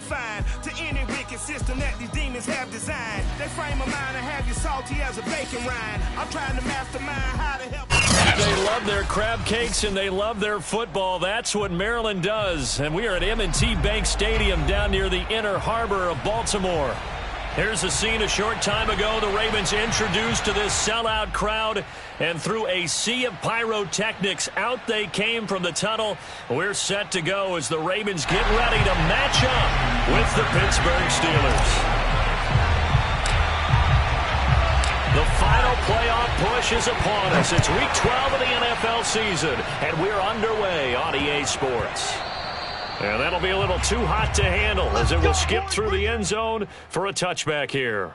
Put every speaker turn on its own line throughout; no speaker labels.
fine to any wicked system that these demons have designed. They frame a mind and have you salty as a bacon rind. I'm trying to mastermind how to help.
They love their crab cakes and they love their football. That's what Maryland does. And we are at M&T Bank Stadium down near the inner harbor of Baltimore. Here's a scene a short time ago. The Ravens introduced to this sellout crowd, and through a sea of pyrotechnics, out they came from the tunnel. We're set to go as the Ravens get ready to match up with the Pittsburgh Steelers. The final playoff push is upon us. It's Week 12 of the NFL season, and we're underway on EA Sports. And that'll be a little too hot to handle as it will skip through the end zone for a touchback here.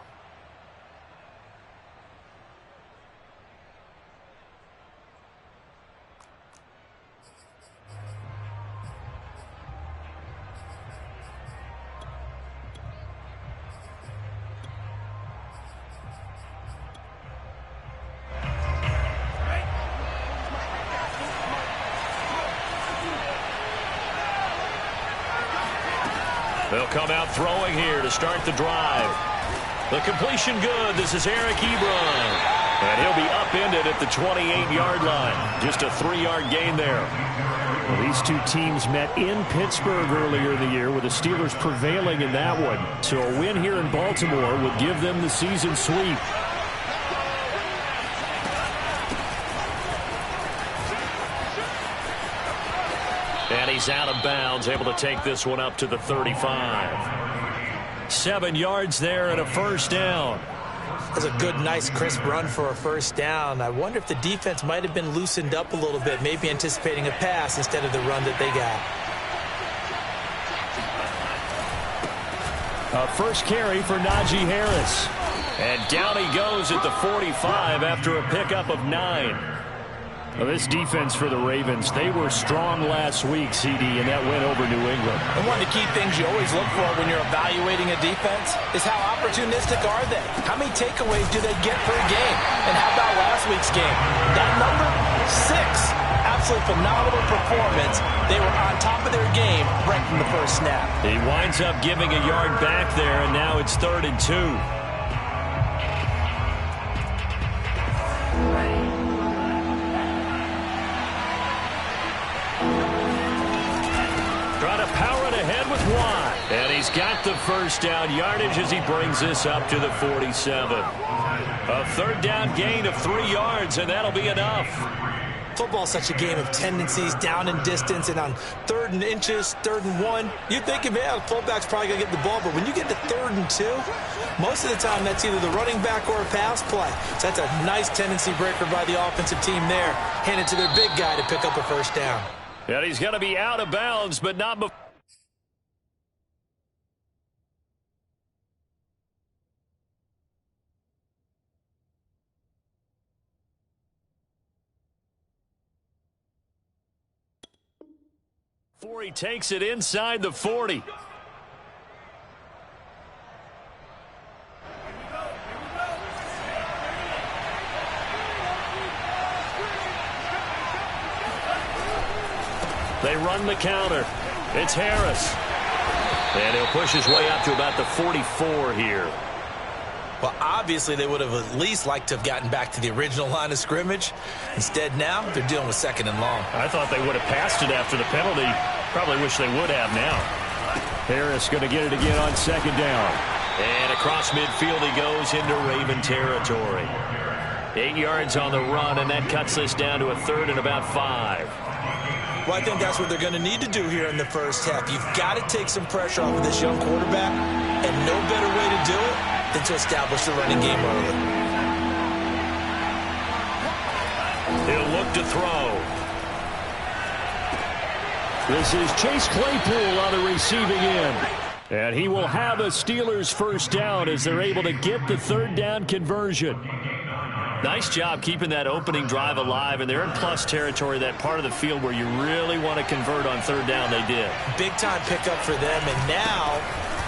They'll come out throwing here to start the drive. The completion good. This is Eric Ebron. And he'll be upended at the 28-yard line. Just a 3-yard gain there.
Well, these two teams met in Pittsburgh earlier in the year, with the Steelers prevailing in that one. So a win here in Baltimore would give them the season sweep.
And he's out of bounds, able to take this one up to the 35. 7 yards there and a first down.
That's a good, nice, crisp run for a first down. I wonder if the defense might have been loosened up a little bit, maybe anticipating a pass instead of the run that they
A
got.
first carry for Najee Harris.
And down he goes at the 45 after a pickup of 9.
Well, this defense for the Ravens, they were strong last week, CD, and that went over New England.
And one of the key things you always look for when you're evaluating a defense is how opportunistic are they? How many takeaways do they get per game? And how about last week's game? That number, 6. Absolutely phenomenal performance. They were on top of their game right from the first snap.
He winds up giving a yard back there, and now it's 3rd and 2. And he's got the first down yardage as he brings this up to the 47. A 3rd down gain of 3 yards, and that'll be enough.
Football's such a game of tendencies, down and distance, and on 3rd and inches, 3rd and 1, you think, man, fullback's probably going to get the ball, but when you get to 3rd and 2, most of the time that's either the running back or a pass play. So that's a nice tendency breaker by the offensive team there. Hand it to their big guy to pick up a first down.
And he's going to be out of bounds, but not before. Before he takes it inside the 40. They run the counter. It's Harris. And he'll push his way up to about the 44 here.
Well, obviously they would have at least liked to have gotten back to the original line of scrimmage. Instead, now they're dealing with 2nd and long.
I thought they would have passed it after the penalty. Probably wish they would have now. Harris going to get it again on 2nd down.
And across midfield he goes into Raven territory. 8 yards on the run, and that cuts this down to a 3rd and about 5.
Well, I think that's what they're going to need to do here in the first half. You've got to take some pressure off of this young quarterback, and no better way to do it than to establish the running game early.
He'll look to throw.
This is Chase Claypool on the receiving end. And he will have a Steelers first down as they're able to get the 3rd down conversion.
Nice job keeping that opening drive alive, and they're in plus territory, that part of the field where you really want to convert on 3rd down. They did. Big time pickup for them, and now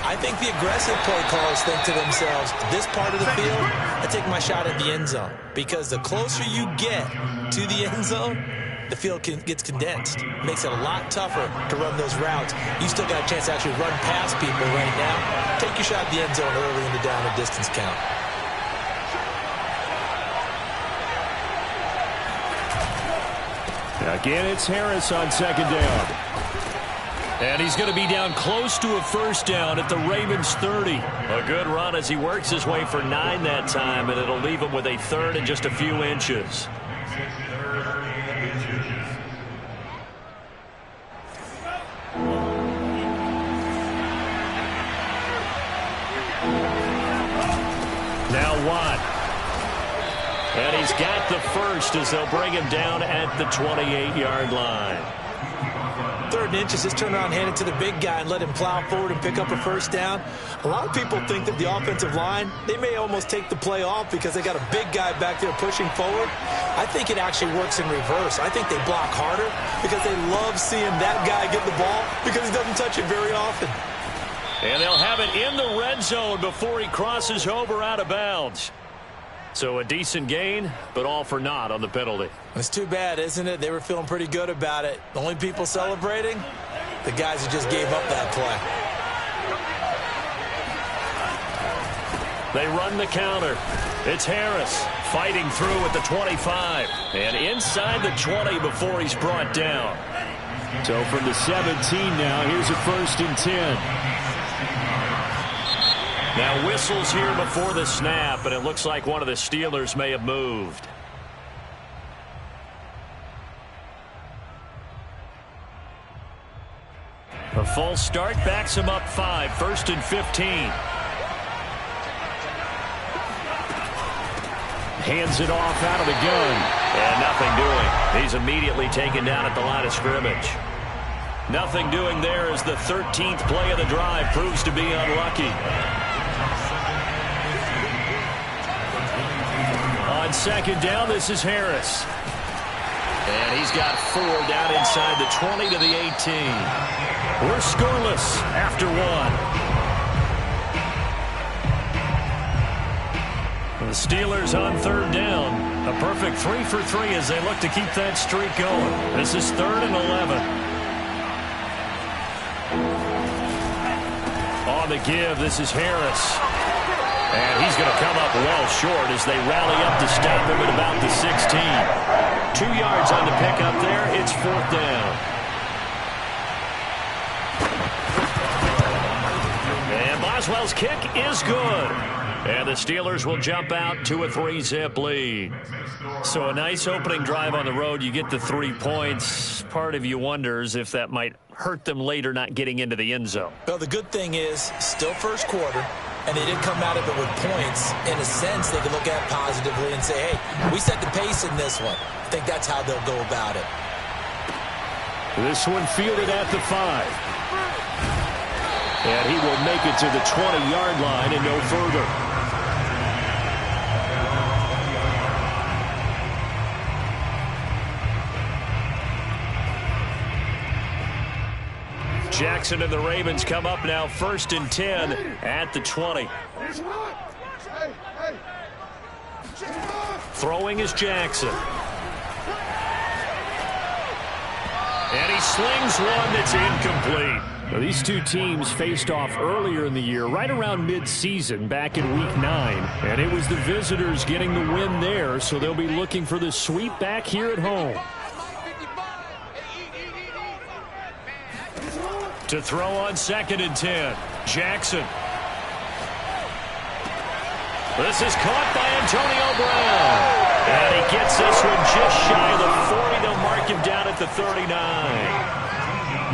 I think the aggressive play callers think to themselves, this part of the field, I take my shot at the end zone, because the closer you get to the end zone,
the field gets condensed. Makes it a lot tougher to run those routes. You still got a chance to actually run past people right now. Take your shot at the end zone early in the down and distance count.
Again, it's Harris on second down.
And he's going to be down close to a first down at the Ravens 30. A good run as he works his way for 9 that time, and it'll leave him with a third and just a few inches. Now Watt. And he's got the first as they'll bring him down at the 28-yard line.
3rd and inches, just turn around, hand it to the big guy and let him plow forward and pick up a first down. A lot of people think that the offensive line, they may almost take the play off because they got a big guy back there pushing forward. I think it actually works in reverse. I think they block harder because they love seeing that guy get the ball because he doesn't touch it very often.
And they'll have it in the red zone before he crosses over out of bounds. So a decent gain, but all for naught on the penalty.
It's too bad, isn't it? They were feeling pretty good about it. The only people celebrating, the guys who just gave up that play.
They run the counter. It's Harris fighting through at the 25. And inside the 20 before he's brought down.
So from the 17 now, here's a 1st and 10.
Now whistles here before the snap, and it looks like one of the Steelers may have moved. A false start backs him up 5, 1st and 15.
Hands it off out of the gun.
And nothing doing. He's immediately taken down at the line of scrimmage. Nothing doing there as the 13th play of the drive proves to be unlucky. On second down, this is Harris. And he's got 4 down inside the 20 to the 18. We're scoreless after 1. The Steelers on 3rd down. A perfect 3 for 3 as they look to keep that streak going. This is 3rd and 11. On the give, this is Harris. And he's going to come up well short as they rally up to stop him at about the 16. 2 yards on the pickup there. It's 4th down. And Boswell's kick is good. And the Steelers will jump out to a 3-zip lead. So a nice opening drive on the road. You get the 3 points. Part of you wonders if that might hurt them later not getting into the end zone.
Well, the good thing is still first quarter, and they didn't come out of it with points. In a sense, they can look at it positively and say, hey, we set the pace in this one. I think that's how they'll go about it.
This one fielded at the 5. And he will make it to the 20-yard line and no further.
Jackson and the Ravens come up now 1st and 10 at the 20. Throwing is Jackson. And he slings one that's incomplete.
Now, these two teams faced off earlier in the year, right around mid-season, back in Week 9. And it was the visitors getting the win there, so they'll be looking for the sweep back here at home.
To throw on 2nd and 10, Jackson. This is caught by Antonio Brown. And he gets this one just shy of the 40. They'll mark him down at the 39.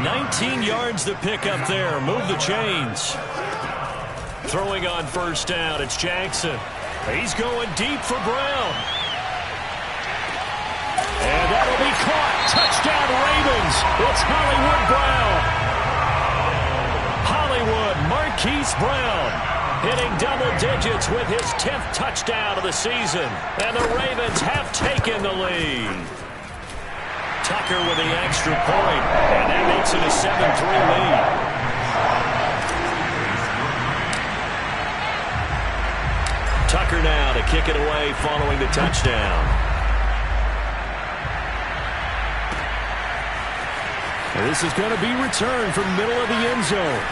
19 yards to pick up there. Move the chains. Throwing on 1st down, it's Jackson. He's going deep for Brown. And that'll be caught. Touchdown Ravens. It's Hollywood Brown. Hollywood Marquise Brown hitting double digits with his 10th touchdown of the season. And the Ravens have taken the lead. Tucker with the extra point, and that makes it a 7-3 lead. Tucker now to kick it away following the touchdown.
And this is going to be returned from middle of the end zone.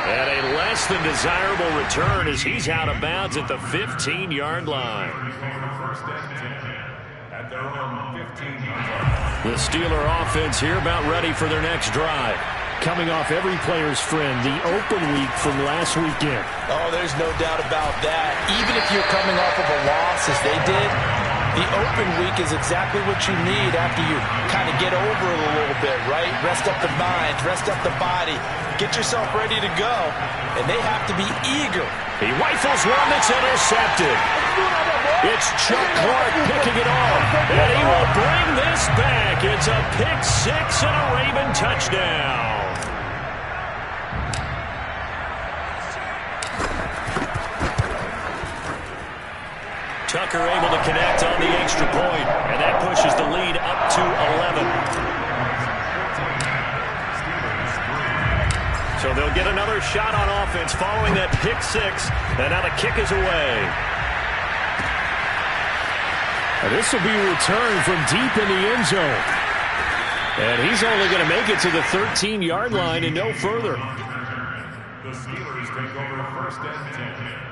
And a less than desirable return as he's out of bounds at the 15-yard line. The Steeler offense here about ready for their next drive.
Coming off every player's friend, the open week from last weekend.
Oh, there's no doubt about that. Even if you're coming off of a loss as they did, the open week is exactly what you need after you kind of get over it a little bit, right? Rest up the mind, rest up the body, get yourself ready to go, and they have to be eager.
He rifles one that's intercepted. It's Chuck Clark picking it off, and he will bring this back. It's a pick six and a Raven touchdown. Tucker able to connect on the extra point, and that pushes the lead up to 11. So they'll get another shot on offense following that pick six, and now the kick is away.
And this will be returned from deep in the end zone. And he's only going to make it to the 13-yard line and no further.
The Steelers take over first and 10.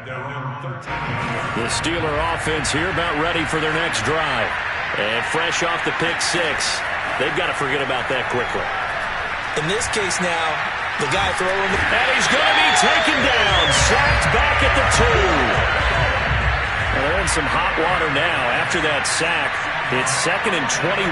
The Steeler offense here about ready for their next drive. And fresh off the pick six, they've got to forget about that quickly.
In this case now, the guy throwing the...
And he's going to be taken down, sacked back at the 2. Well, they're in some hot water now after that sack. It's 2nd and 21.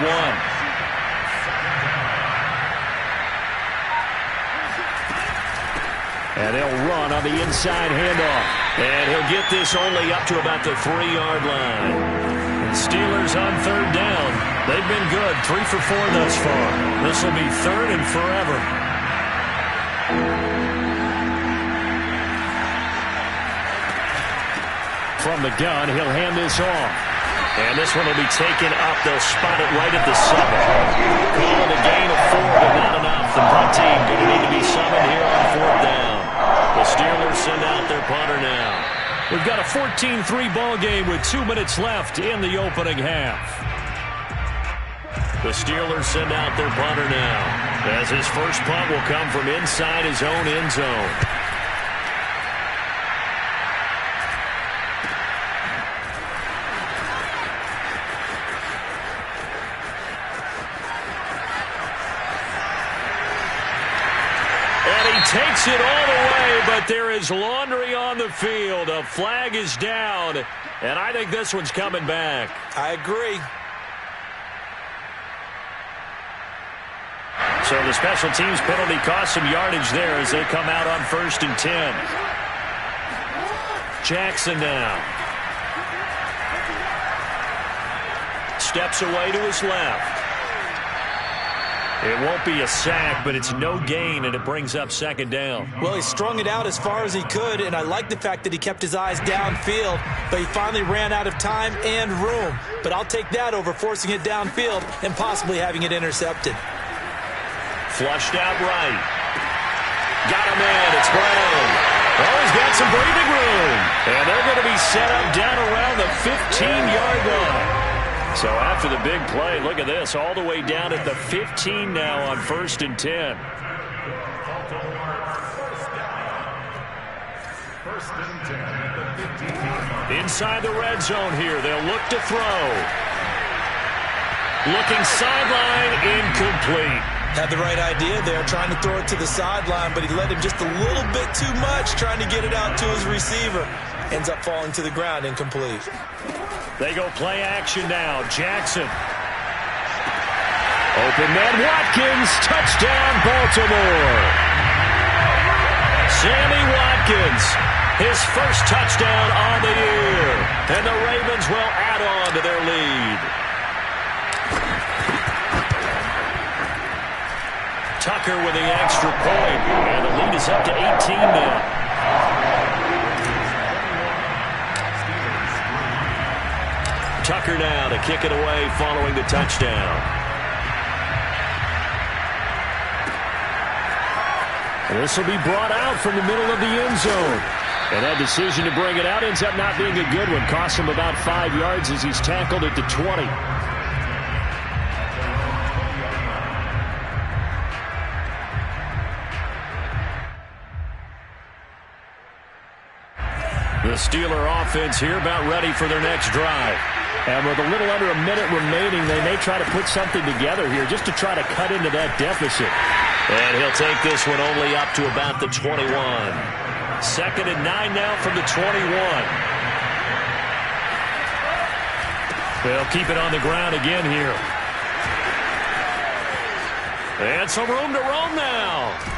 And they'll run on the inside handoff. And he'll get this only up to about the 3-yard line. And Steelers on third down. They've been good, 3 for 4 thus far. This will be 3rd and forever.
From the gun, he'll hand this off.
And this one will be taken up. They'll spot it right at the 7. Calling a gain of 4, but not enough. The punt team going to need to be summoned here on 4th down. The Steelers send out their punter now.
We've got a 14-3 ball game with 2 minutes left in the opening half.
The Steelers send out their punter now, as his first punt will come from inside his own end zone. Takes it all the way, but there is laundry on the field. A flag is down, and I think this one's coming back.
I agree.
So the special teams penalty cost some yardage there as they come out on 1st and 10. Jackson now. Steps away to his left. It won't be a sack, but it's no gain, and it brings up 2nd down.
Well, he strung it out as far as he could, and I like the fact that he kept his eyes downfield, but he finally ran out of time and room. But I'll take that over forcing it downfield and possibly having it intercepted.
Flushed out right. Got a man. It's Brown. Oh, he's got some breathing room. And they're going to be set up down around the 15-yard line. So after the big play, look at this, all the way down at the 15 now on 1st and 10. Inside the red zone here, they'll look to throw. Looking sideline, incomplete.
Had the right idea there, trying to throw it to the sideline, but he let him just a little bit too much, trying to get it out to his receiver. Ends up falling to the ground, incomplete.
They go play action now. Jackson. Open man Watkins. Touchdown Baltimore. Sammy Watkins. His first touchdown on the year. And the Ravens will add on to their lead. Tucker with the extra point. And the lead is up to 18 now. Tucker now to kick it away following the touchdown.
And this will be brought out from the middle of the end zone. And that decision to bring it out ends up not being a good one. Cost him about 5 yards as he's tackled at the 20.
The Steeler offense here about ready for their next drive.
And with a little under a minute remaining, they may try to put something together here just to try to cut into that deficit.
And he'll take this one only up to about the 21. 2nd and 9 now from the 21. They'll keep it on the ground again here. And some room to roam now.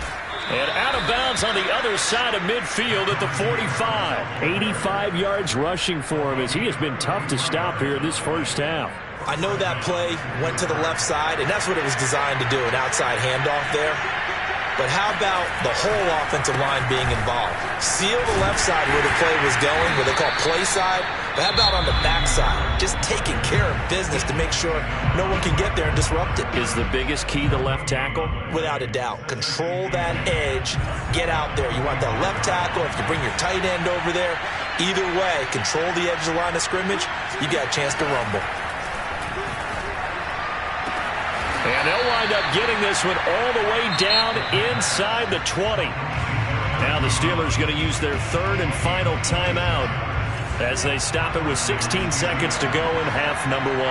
And out of bounds on the other side of midfield at the 45.
85 yards rushing for him as he has been tough to stop here this first half.
I know that play went to the left side, and that's what it was designed to do, an outside handoff there. But how about the whole offensive line being involved? Seal the left side where the play was going, what they call play side. But how about on the back side? Just taking care of business to make sure no one can get there and disrupt it.
Is the biggest key the left tackle?
Without a doubt. Control that edge. Get out there. You want that left tackle. If you bring your tight end over there, either way, control the edge of the line of scrimmage, you got a chance to rumble.
And they'll wind up getting this one all the way down inside the 20. Now the Steelers going to use their 3rd and final timeout as they stop it with 16 seconds to go in half number 1.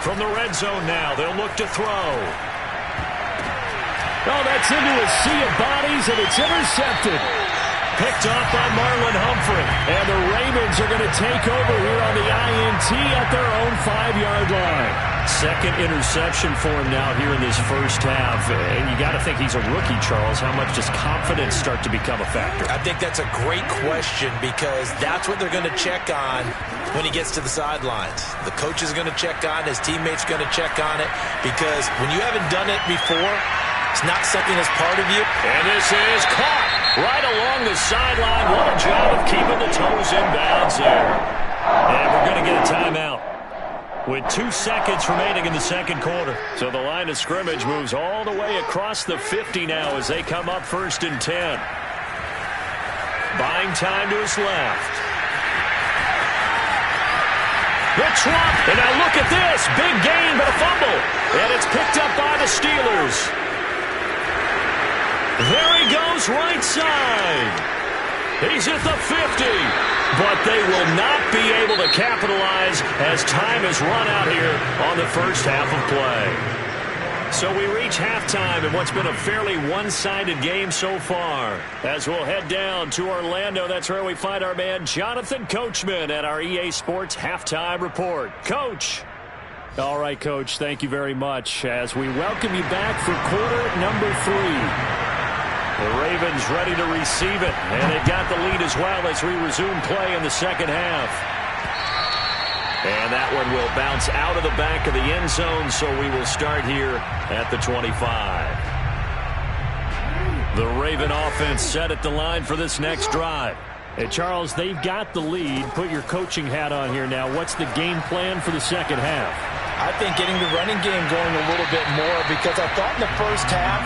From the red zone now, they'll look to throw.
Oh, that's into a sea of bodies, and it's intercepted.
Picked off by Marlon Humphrey.
And the Ravens are going to take over here on the INT at their own 5-yard line.
2nd interception for him now here in this first half. And you got to think he's a rookie, Charles. How much does confidence start to become a factor?
I think that's a great question because that's what they're going to check on when he gets to the sidelines. The coach is going to check on, his teammates going to check on it, because when you haven't done it before, it's not something that's part of you.
And this is caught right along the sideline. What a job of keeping the toes in bounds there. And we're going to get a timeout with 2 seconds remaining in the second quarter. So the line of scrimmage moves all the way across the 50 now as they come up 1st and 10. Buying time to his left. The Trump. And now look at this. Big gain, but a fumble. And it's picked up by the Steelers. There he goes, right side. He's at the 50. But they will not be able to capitalize as time has run out here on the first half of play. So we reach halftime in what's been a fairly one-sided game so far. As we'll head down to Orlando, that's where we find our man Jonathan Coachman at our EA Sports Halftime Report. Coach.
All right, Coach, thank you very much as we welcome you back for quarter number 3.
The Ravens ready to receive it, and they've got the lead as well as we resume play in the second half. And that one will bounce out of the back of the end zone, so we will start here at the 25. The Raven offense set at the line for this next drive.
Hey, Charles, they've got the lead. Put your coaching hat on here now. What's the game plan for the second half?
I think getting the running game going a little bit more, because I thought in the first half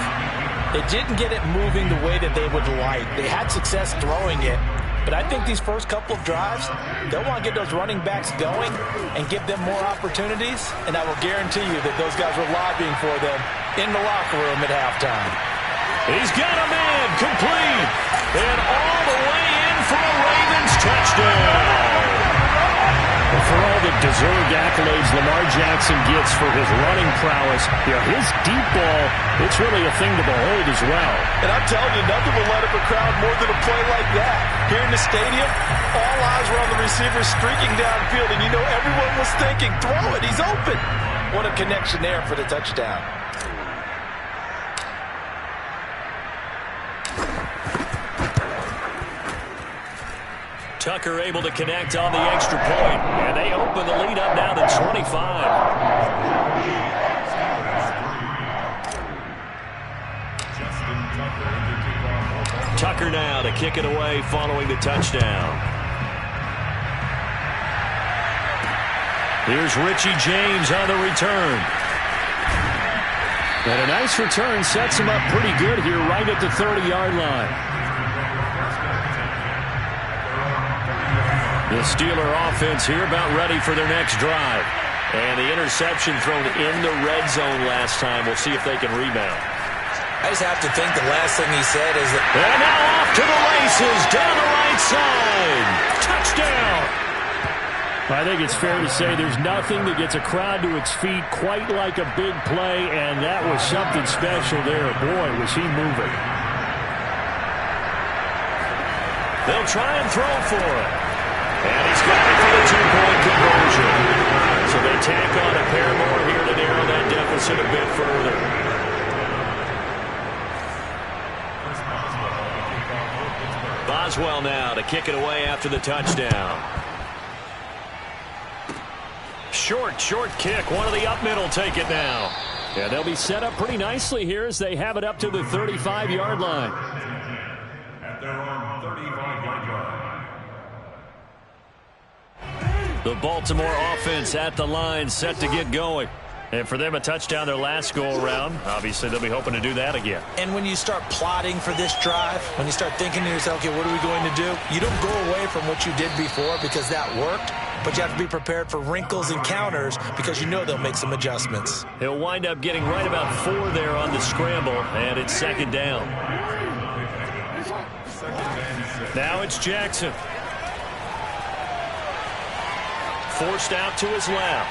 they didn't get it moving the way that they would like. They had success throwing it, but I think these first couple of drives, they'll want to get those running backs going and give them more opportunities, and I will guarantee you that those guys were lobbying for them in the locker room at halftime.
He's got a man complete, and all the way in for a Ravens touchdown.
For all the deserved accolades Lamar Jackson gets for his running prowess, his deep ball, it's really a thing to behold as well.
And I'm telling you, nothing will light up a crowd more than a play like that. Here in the stadium, all eyes were on the receiver streaking downfield, and you know everyone was thinking, throw it, he's open. What a connection there for the touchdown.
Tucker able to connect on the extra point, and they open the lead up now to 25. Tucker now to kick it away following the touchdown. Here's Richie James on the return.
And a nice return sets him up pretty good here right at the 30-yard line.
The Steeler offense here about ready for their next drive. And the interception thrown in the red zone last time. We'll see if they can rebound.
I just have to think the last thing he said is that...
And now off to the races, down the right side. Touchdown.
I think it's fair to say there's nothing that gets a crowd to its feet quite like a big play, and that was something special there. Boy, was he moving.
They'll try and throw for it. And he's got it for the two-point conversion. So they tack on a pair more here to narrow that deficit a bit further. Boswell now to kick it away after the touchdown. Short kick. One of the up middle take it now. Yeah, they'll be set up pretty nicely here as they have it up to the 35-yard line.
At their own 35-yard line.
The Baltimore offense at the line, set to get going. And for them, a touchdown their last go-around. Obviously, they'll be hoping to do that again.
And when you start plotting for this drive, when you start thinking to yourself, okay, what are we going to do? You don't go away from what you did before because that worked, but you have to be prepared for wrinkles and counters because you know they'll make some adjustments.
He'll wind up getting right about 4 there on the scramble, and it's second down. Now it's Jackson. Forced out to his left.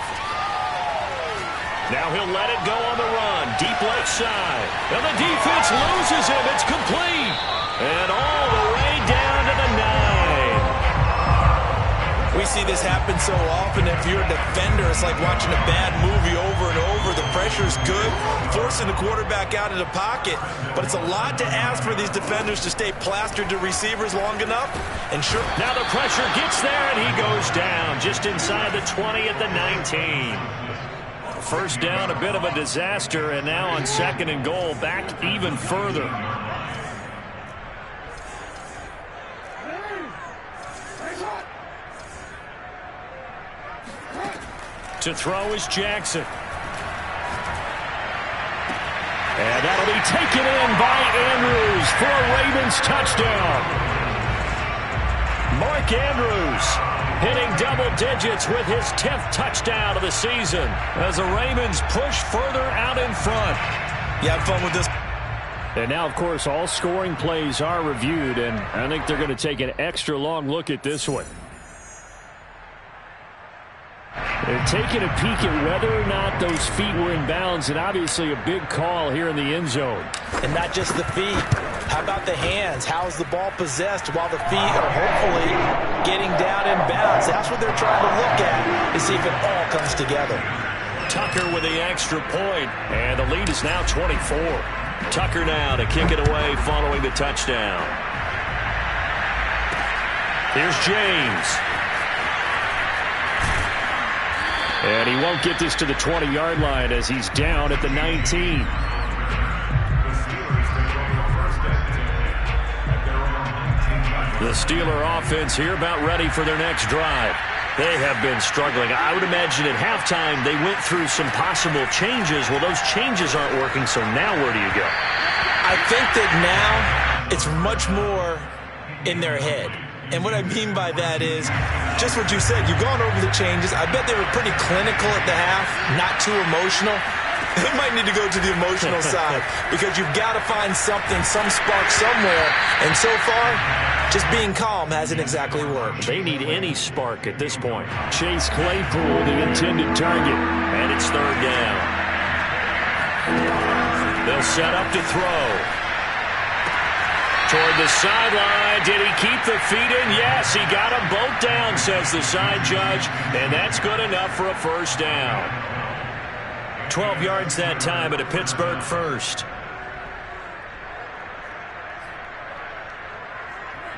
Now he'll let it go on the run. Deep left side. And the defense loses him. It's complete. And all the way down to the 9.
We see this happen so often. If you're a defender, it's like watching a bad movie over and over. The pressure's good, forcing the quarterback out of the pocket. But it's a lot to ask for these defenders to stay plastered to receivers long enough. And sure,
now the pressure gets there, and he goes down just inside the 20 at the 19. First down, a bit of a disaster, and now on second and goal, back even further. To throw is Jackson. And that'll be taken in by Andrews for a Ravens touchdown. Mark Andrews hitting double digits with his 10th touchdown of the season as the Ravens push further out in front.
You have fun with this.
And now, of course, all scoring plays are reviewed, and I think they're going to take an extra long look at this one. They're taking a peek at whether or not those feet were in bounds, and obviously a big call here in the end zone.
And not just the feet. How about the hands? How's the ball possessed while the feet are hopefully getting down in bounds? That's what they're trying to look at to see if it all comes together.
Tucker with the extra point, and the lead is now 24. Tucker now to kick it away following the touchdown. Here's James. And he won't get this to the 20-yard line as he's down at the 19. The Steeler offense here about ready for their next drive. They have been struggling. I would imagine at halftime they went through some possible changes. Well, those changes aren't working, so now where do you go?
I think that now it's much more in their head. And what I mean by that is just what you said. You've gone over the changes. I bet they were pretty clinical at the half, not too emotional. They might need to go to the emotional side because you've got to find something, some spark somewhere. And so far, just being calm hasn't exactly worked.
They need any spark at this point. Chase Claypool, the intended target, and it's third down. They'll set up to throw. Toward the sideline. Did he keep the feet in? Yes, he got them both down, says the side judge, and that's good enough for a first down. 12 yards that time at a Pittsburgh first.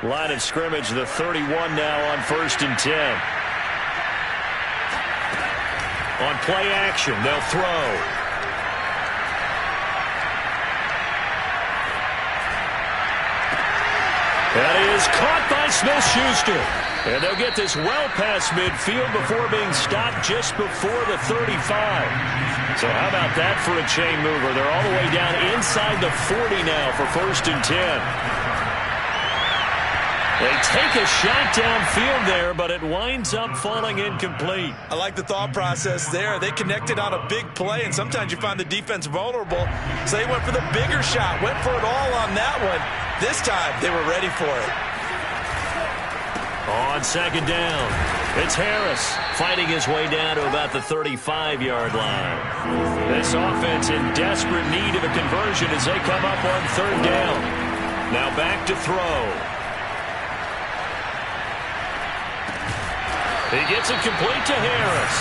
Line of scrimmage, the 31 now on 1st and 10. On play action, they'll throw. That is caught by Smith-Schuster. And they'll get this well past midfield before being stopped just before the 35. So how about that for a chain mover? They're all the way down inside the 40 now for 1st and 10. They take a shot downfield there, but it winds up falling incomplete.
I like the thought process there. They connected on a big play, and sometimes you find the defense vulnerable. So they went for the bigger shot, went for it all on that one. This time, they were ready for it.
On second down, it's Harris fighting his way down to about the 35-yard line. This offense in desperate need of a conversion as they come up on third down. Now back to throw. He gets it complete to Harris.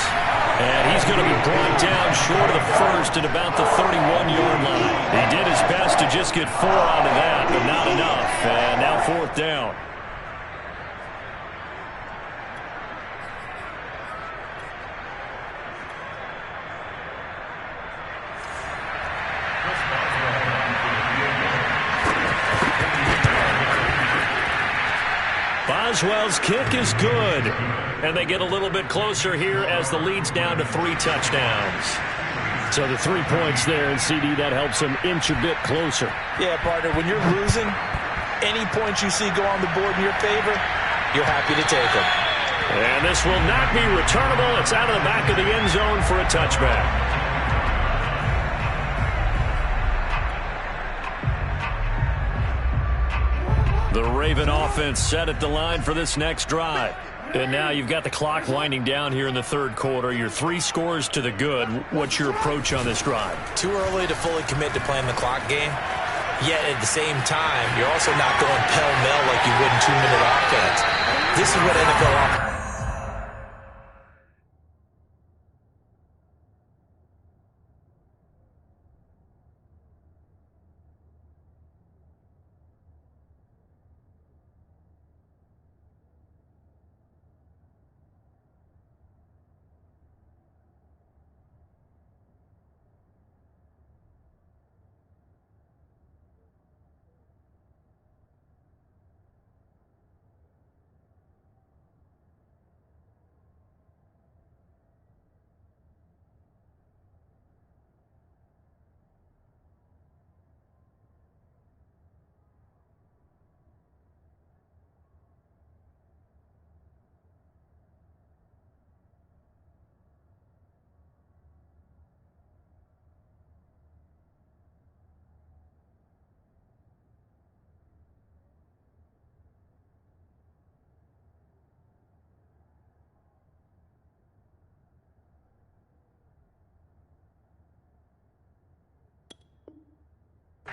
And he's going to be brought down short of the first at about the 31-yard line. He did his best to just get 4 out of that, but not enough. And now fourth down. Boswell's kick is good. And they get a little bit closer here as the lead's down to 3 touchdowns.
So the 3 points there, and CD, that helps them inch a bit closer.
Yeah, partner, when you're losing, any points you see go on the board in your favor, you're happy to take them.
And this will not be returnable. It's out of the back of the end zone for a touchback. The Raven offense set at the line for this next drive. And now you've got the clock winding down here in the third quarter. You're 3 scores to the good. What's your approach on this drive?
Too early to fully commit to playing the clock game. Yet at the same time, you're also not going pell-mell like you would in 2-minute offense. This is what NFL offense.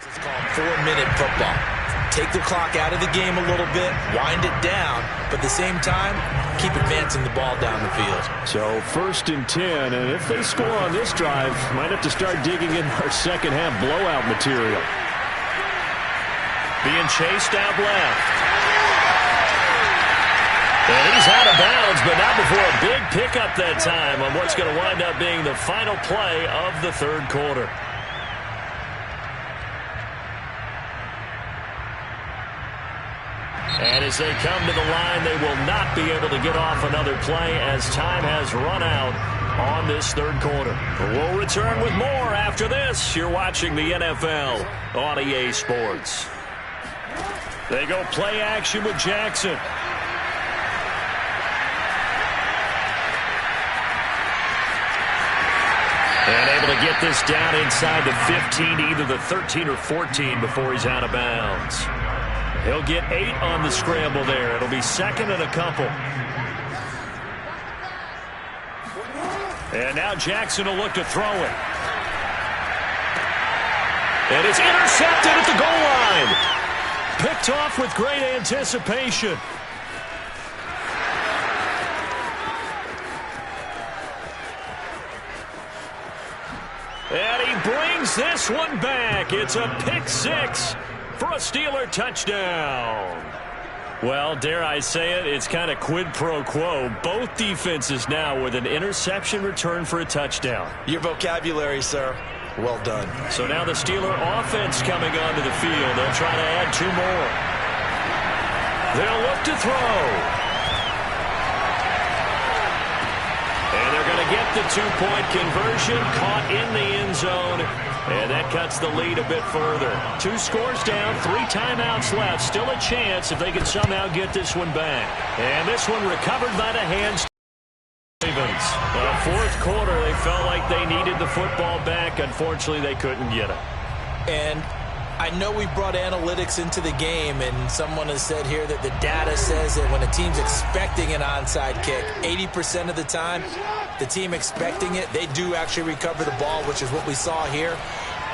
It's called 4-minute football. Take the clock out of the game a little bit, wind it down, but at the same time, keep advancing the ball down the field.
So 1st and 10, and if they score on this drive, might have to start digging in our second half blowout material.
Being chased out left. And he's out of bounds, but not before a big pickup that time on what's going to wind up being the final play of the third quarter. And as they come to the line, they will not be able to get off another play as time has run out on this third quarter. We'll return with more after this. You're watching the NFL on EA Sports. They go play action with Jackson. And able to get this down inside the 15, either the 13 or 14 before he's out of bounds. He'll get 8 on the scramble there. It'll be second and a couple. And now Jackson will look to throw it. And it's intercepted at the goal line. Picked off with great anticipation. And he brings this one back. It's a pick 6. For a Steeler touchdown. Well, dare I say it, it's kind of quid pro quo. Both defenses now with an interception return for a touchdown.
Your vocabulary, sir. Well done.
So now the Steeler offense coming onto the field. They'll try to add 2 more. They'll look to throw. And they're going to get the two-point conversion, caught in the end zone, and that cuts the lead a bit further. 2 scores down, 3 timeouts left. Still a chance if they can somehow get this one back. And this one recovered by the hands. Ravens. Fourth quarter, they felt like they needed the football back. Unfortunately, they couldn't get it.
And I know we brought analytics into the game, and someone has said here that the data says that when a team's expecting an onside kick, 80% of the time, the team expecting it, they do actually recover the ball, which is what we saw here.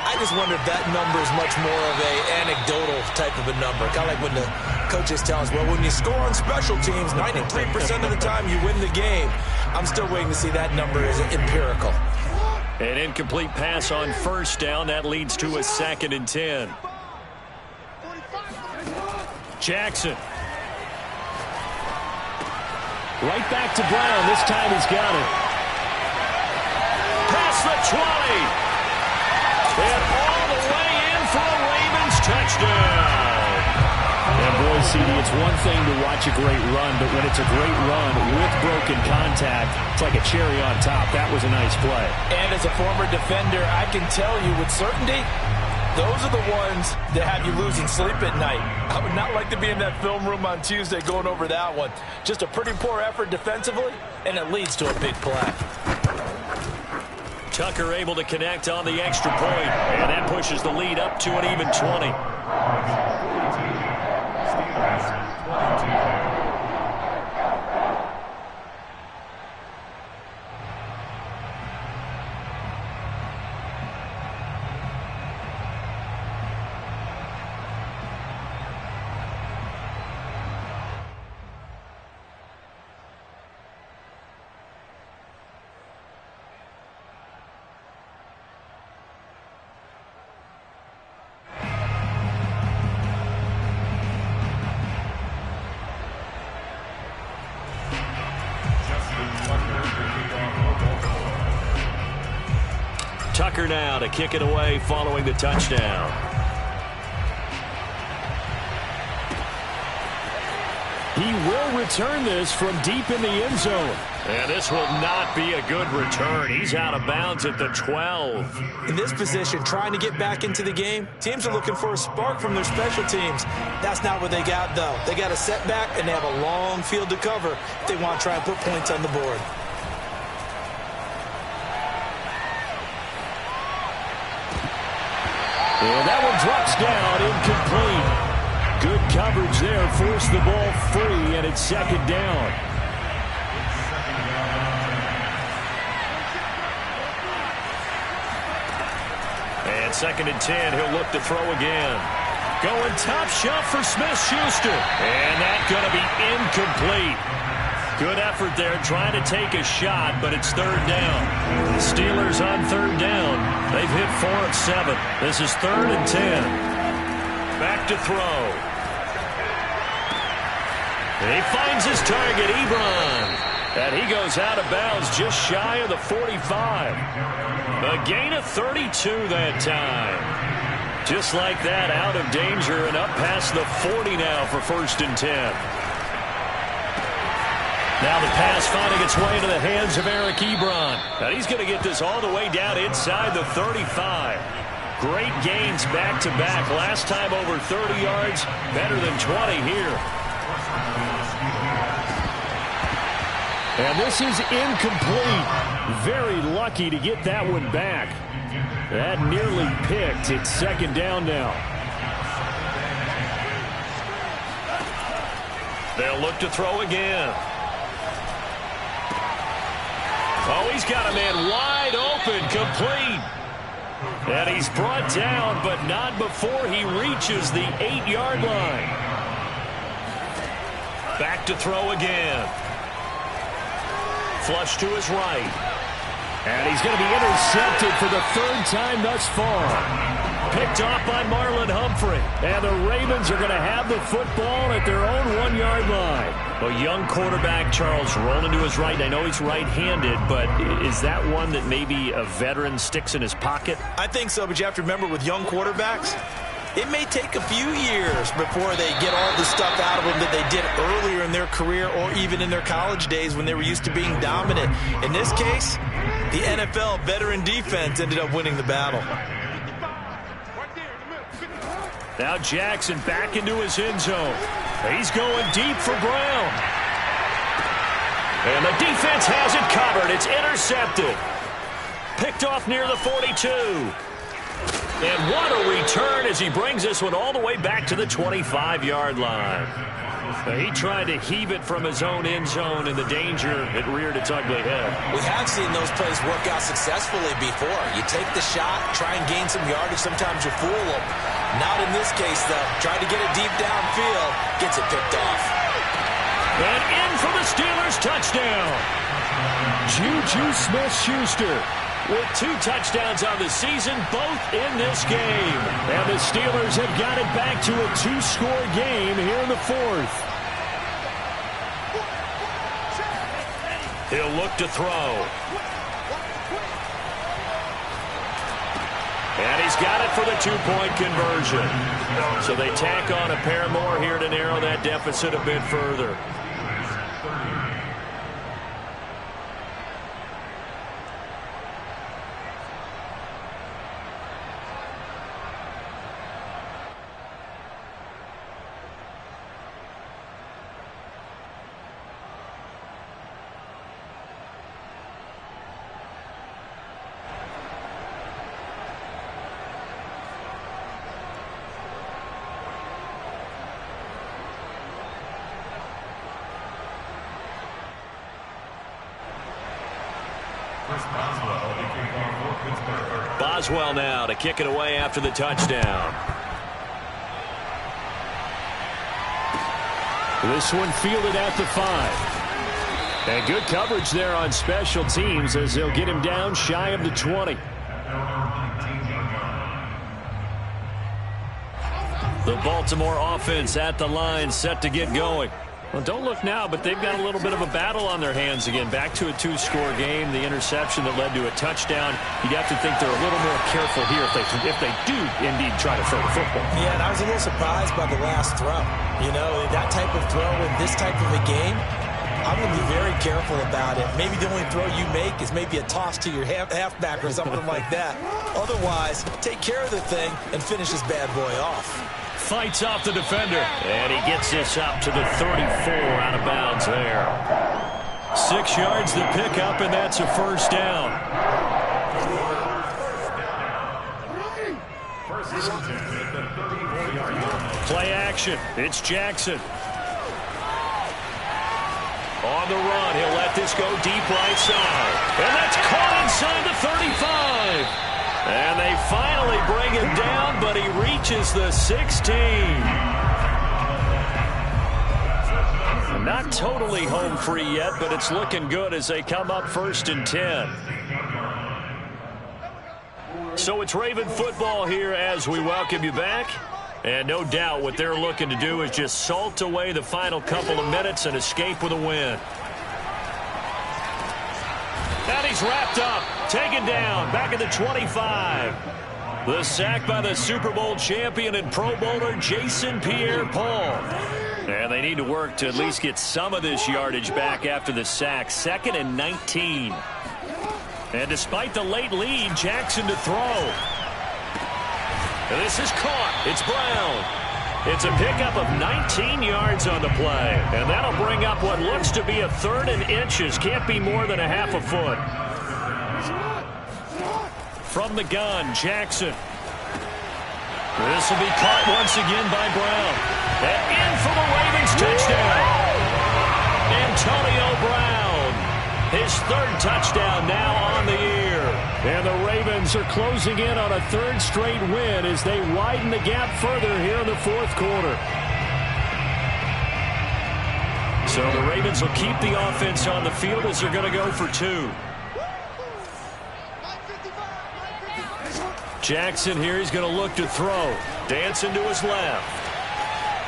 I just wonder if that number is much more of an anecdotal type of a number. Kind of like when the coaches tell us, well, when you score on special teams, 93% of the time you win the game. I'm still waiting to see that number is empirical.
An incomplete pass on first down. That leads to a 2nd and 10. Jackson.
Right back to Brown. This time he's got it.
Past the 20. And all the way in for a Ravens touchdown.
And boy, CD, it's one thing to watch a great run, but when it's a great run with broken contact, it's like a cherry on top. That was a nice play.
And as a former defender, I can tell you with certainty, those are the ones that have you losing sleep at night. I would not like to be in that film room on Tuesday going over that one. Just a pretty poor effort defensively, and it leads to a big play.
Tucker able to connect on the extra point, and that pushes the lead up to an even 20. Tucker now to kick it away following the touchdown.
He will return this from deep in the end zone.
And this will not be a good return. He's out of bounds at the 12.
In this position, trying to get back into the game, teams are looking for a spark from their special teams. That's not what they got, though. They got a setback, and they have a long field to cover if they want to try and put points on the board.
And that one drops down, incomplete. Good coverage there, forced the ball free, and it's 2nd down.
And 2nd and 10, he'll look to throw again. Going top shelf for Smith-Schuster. And that's going to be incomplete. Good effort there trying to take a shot, but it's 3rd down. The Steelers on 3rd down. They've hit 4 of 7. This is 3rd and 10. Back to throw. And he finds his target, Ebron. And he goes out of bounds just shy of the 45. A gain of 32 that time. Just like that, out of danger and up past the 40 now for 1st and 10. Now the pass finding its way into the hands of Eric Ebron. And he's going to get this all the way down inside the 35. Great gains back-to-back. Last time over 30 yards, better than 20 here.
And this is incomplete. Very lucky to get that one back. That nearly picked. It's 2nd down now.
They'll look to throw again. Oh, he's got a man wide open, complete. And he's brought down, but not before he reaches the 8-yard line. Back to throw again. Flush to his right.
And he's going to be intercepted for the 3rd time thus far.
Picked off by Marlon Humphrey.
And the Ravens are going to have the football at their own 1-yard line.
A young quarterback, Charles, rolling to his right. I know he's right-handed, but is that one that maybe a veteran sticks in his pocket?
I think so, but you have to remember with young quarterbacks, it may take a few years before they get all the stuff out of them that they did earlier in their career or even in their college days when they were used to being dominant. In this case, The NFL veteran defense ended up winning the battle.
Now Jackson back into his end zone. He's going deep for Brown. And the defense has it covered. It's intercepted. Picked off near the 42. And what a return as he brings this one all the way back to the 25-yard line. He tried to heave it from his own end zone, and the danger, it reared its ugly head.
We have seen those plays work out successfully before. You take the shot, try and gain some yardage. Sometimes you fool them. Not in this case, though. Tried to get it deep downfield. Gets it picked off.
And in for the Steelers touchdown. Juju Smith-Schuster with 2 touchdowns on the season, both in this game. And the Steelers have got it back to a 2-score game here in the 4th. He'll look to throw. And he's got it for the 2-point conversion. So they tack on a pair more here to narrow that deficit a bit further. Boswell now to kick it away after the touchdown. This one fielded at the 5. And good coverage there on special teams as they'll get him down shy of the 20. The Baltimore offense at the line, set to get going. Well, don't look now, but they've got a little bit of a battle on their hands again. Back to a 2-score game. The interception that led to a touchdown. You'd have to think they're a little more careful here if they do indeed try to throw the football.
Yeah, and I was a little surprised by the last throw. You know, that type of throw in this type of a game, I'm going to be very careful about it. Maybe the only throw you make is maybe a toss to your halfback or something like that. Otherwise, take care of the thing and finish this bad boy off.
Fights off the defender. And he gets this up to the 34 out of bounds there. 6 yards to pick up, and that's a first down. Play action. It's Jackson. On the run, he'll let this go deep right side. And that's caught inside the 35. And they finally bring him down, but he reaches the 16. Not totally home free yet, but it's looking good as they come up 1st and 10. So it's Raven football here as we welcome you back. And no doubt what they're looking to do is just salt away the final couple of minutes and escape with a win. And he's wrapped up, taken down, back at the 25. The sack by the Super Bowl champion and Pro Bowler Jason Pierre-Paul. And they need to work to at least get some of this yardage back after the sack. 2nd and 19. And despite the late lead, Jackson to throw. And this is caught. It's Brown. It's a pickup of 19 yards on the play. And that'll bring up what looks to be a 3rd and inches. Can't be more than a half a foot. From the gun, Jackson. This will be caught once again by Brown. And in for the Ravens touchdown. Antonio Brown. His 3rd touchdown now on the year. And the Ravens are closing in on a 3rd straight win as they widen the gap further here in the 4th quarter. So the Ravens will keep the offense on the field as they're going to go for 2. Jackson here, he's going to look to throw. Dancing to his left.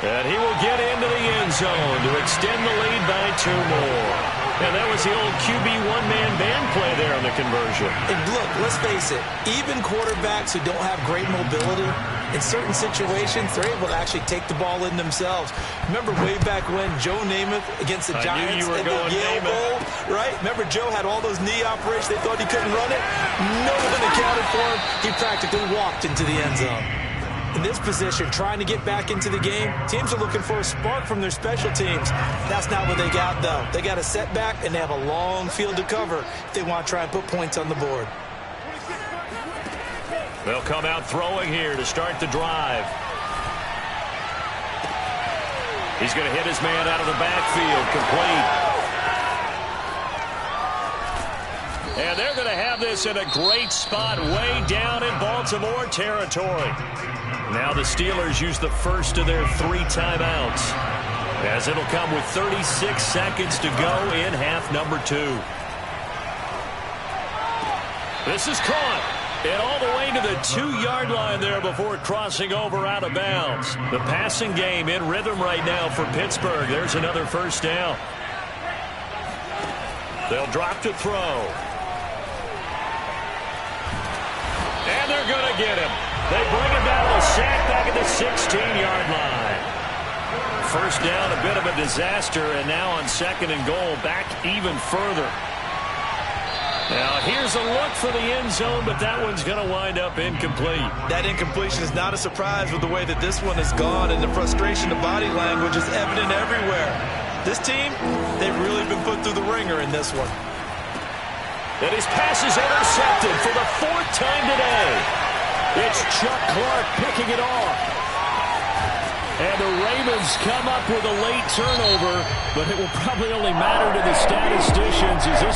And he will get into the end zone to extend the lead by 2 more.
And that was the old QB one-man band play there on the conversion.
And look, let's face it, even quarterbacks who don't have great mobility, in certain situations, they're able to actually take the ball in themselves. Remember way back when Joe Namath against the Giants in the Yale Bowl, right? Remember Joe had all those knee operations. They thought he couldn't run it. No one accounted for him. He practically walked into the end zone. In this position, trying to get back into the game, teams are looking for a spark from their special teams. That's not what they got, though. They got a setback, and they have a long field to cover if they want to try and put points on the board.
They'll come out throwing here to start the drive. He's going to hit his man out of the backfield, complete. And they're going to have this in a great spot way down in Baltimore territory. Now the Steelers use the first of their 3 timeouts, as it'll come with 36 seconds to go in half number 2. This is caught. And all the way to the 2-yard line there before crossing over out of bounds. The passing game in rhythm right now for Pittsburgh. There's another first down. They'll drop to throw. And they're going to get him. They bring him down to a sack back at the 16-yard line. First down, a bit of a disaster, and now on 2nd and goal, back even further. Now, here's a look for the end zone, but that one's going to wind up incomplete.
That incompletion is not a surprise with the way that this one has gone, and the frustration of body language is evident everywhere. This team, they've really been put through the ringer in this one.
And his pass is intercepted for the 4th time today. It's Chuck Clark picking it off. And the Ravens come up with a late turnover, but it will probably only matter to the statisticians as this